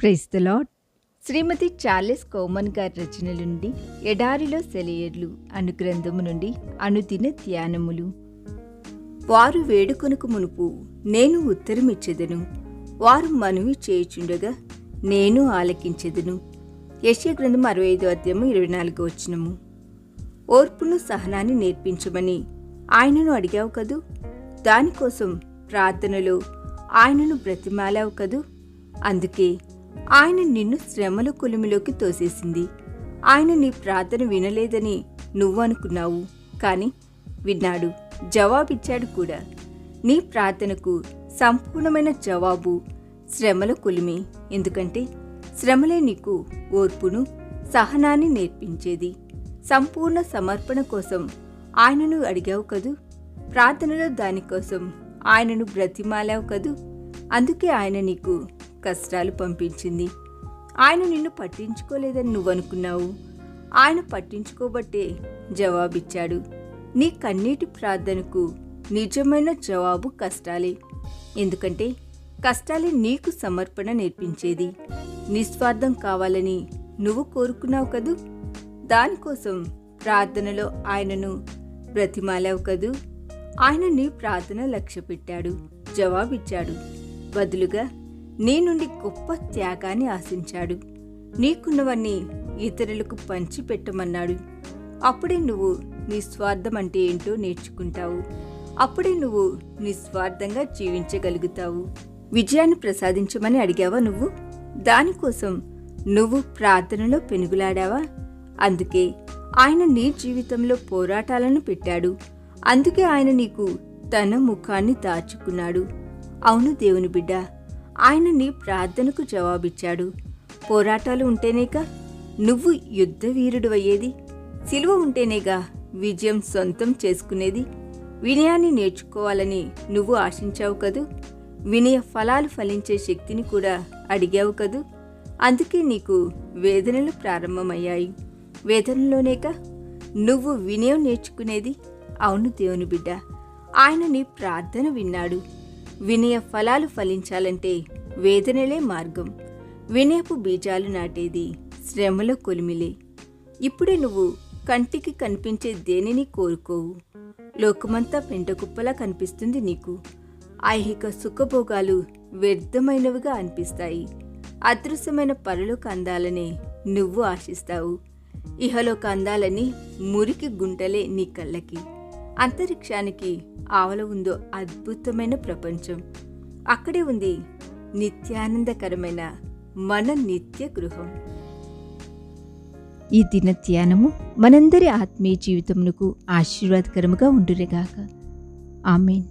Praise the Lord. శ్రీమతి Charles Cowman గారి రచనల నుండి ఎడారిలో సెలయేర్లు అను గ్రంథము నుండి అనుదిన ధ్యానములు. వారు వేడుకొనుకు మునుపు నేను ఉత్తరమిచ్చెదను, వారు మనవి చేయుచుండగా నేను ఆలకించెదను. యెషయా గ్రంథం 65:24. ఓర్పును సహనాన్ని నేర్పించమని ఆయనను అడిగావు కదూ, దానికోసం ప్రార్థనలో ఆయనను బ్రతిమాలావు కదూ. అందుకే ఆయన నిన్ను శ్రమల కొలిమిలోకి తోసేసింది. ఆయన నీ ప్రార్థన వినలేదని నువ్వు అనుకున్నావు, కానీ విన్నాడు, జవాబిచ్చాడు కూడా. నీ ప్రార్థనకు సంపూర్ణమైన జవాబు శ్రమల కొలిమి. ఎందుకంటే శ్రమలే నీకు ఓర్పును సహనాన్ని నేర్పించేది. సంపూర్ణ సమర్పణ కోసం ఆయనను అడిగావు కదూ, ప్రార్థనలో దానికోసం ఆయనను బ్రతిమాలావు కదూ. అందుకే ఆయన నీకు కష్టాలు పంపించింది. ఆయన నిన్ను పట్టించుకోలేదని నువ్వనుకున్నావు, ఆయన పట్టించుకోబట్టే జవాబిచ్చాడు. నీ కన్నీటి ప్రార్థనకు నిజమైన జవాబు కష్టాలే. ఎందుకంటే కష్టాలే నీకు సమర్పణ నేర్పించేది. నిస్వార్థం కావాలని నువ్వు కోరుకున్నావు కదూ, దానికోసం ప్రార్థనలో ఆయనను బ్రతిమాలావు కదూ. ఆయన నీ ప్రార్థన లక్ష్యపెట్టాడు, జవాబిచ్చాడు. బదులుగా నీ నుండి గొప్ప త్యాగాన్ని ఆశించాడు. నీకున్నవన్నీ ఇతరులకు పంచిపెట్టమన్నాడు. అప్పుడే నువ్వు నిస్వార్థం అంటే ఏంటో నేర్చుకుంటావు. అప్పుడే నువ్వు నిస్వార్థంగా జీవించగలుగుతావు. విజయాన్ని ప్రసాదించమని అడిగావా నువ్వు? దానికోసం నువ్వు ప్రార్థనలో పెనుగులాడావా? అందుకే ఆయన నీ జీవితంలో పోరాటాలను పెట్టాడు. అందుకే ఆయన నీకు తన ముఖాన్ని దాచుకున్నాడు. అవును దేవుని బిడ్డ, ఆయన నీ ప్రార్థనకు జవాబిచ్చాడు. పోరాటాలు ఉంటేనేగా నువ్వు యుద్ధ వీరుడు అయ్యేది. సిలువ ఉంటేనేగా విజయం సొంతం చేసుకునేది. వినయాన్ని నేర్చుకోవాలని నువ్వు ఆశించావు కదూ. వినయ ఫలాలు ఫలించే శక్తిని కూడా అడిగావు కదూ. అందుకే నీకు వేదనలు ప్రారంభమయ్యాయి. వేదనలోనేగా నువ్వు వినయం నేర్చుకునేది. అవును దేవుని బిడ్డ, ఆయన నీ ప్రార్థన విన్నాడు. వినయ ఫలాలు ఫలించాలంటే వేదనలే మార్గం. వినయపు బీజాలు నాటేది శ్రమల కొలిమిలే. ఇప్పుడే నువ్వు కంటికి కనిపించే దేనిని కోరుకోవు. లోకమంతా పెంటకుప్పలా కనిపిస్తుంది నీకు. ఐహిక సుఖభోగాలు వ్యర్థమైనవిగా అనిపిస్తాయి. అదృశ్యమైన పరలోక అందాలనే నువ్వు ఆశిస్తావు. ఇహలోక అందాలని మురికి గుంటలే నీ కళ్ళకి. అంతరిక్షానికి ఆవల ఉందో అద్భుతమైన ప్రపంచం. అక్కడే ఉంది నిత్యానందకరమైన మన నిత్య గృహం. ఈ దిన ధ్యానము మనందరి ఆత్మీయ జీవితమునకు ఆశీర్వాదకరముగా ఉండునుగాక. ఆమేన్.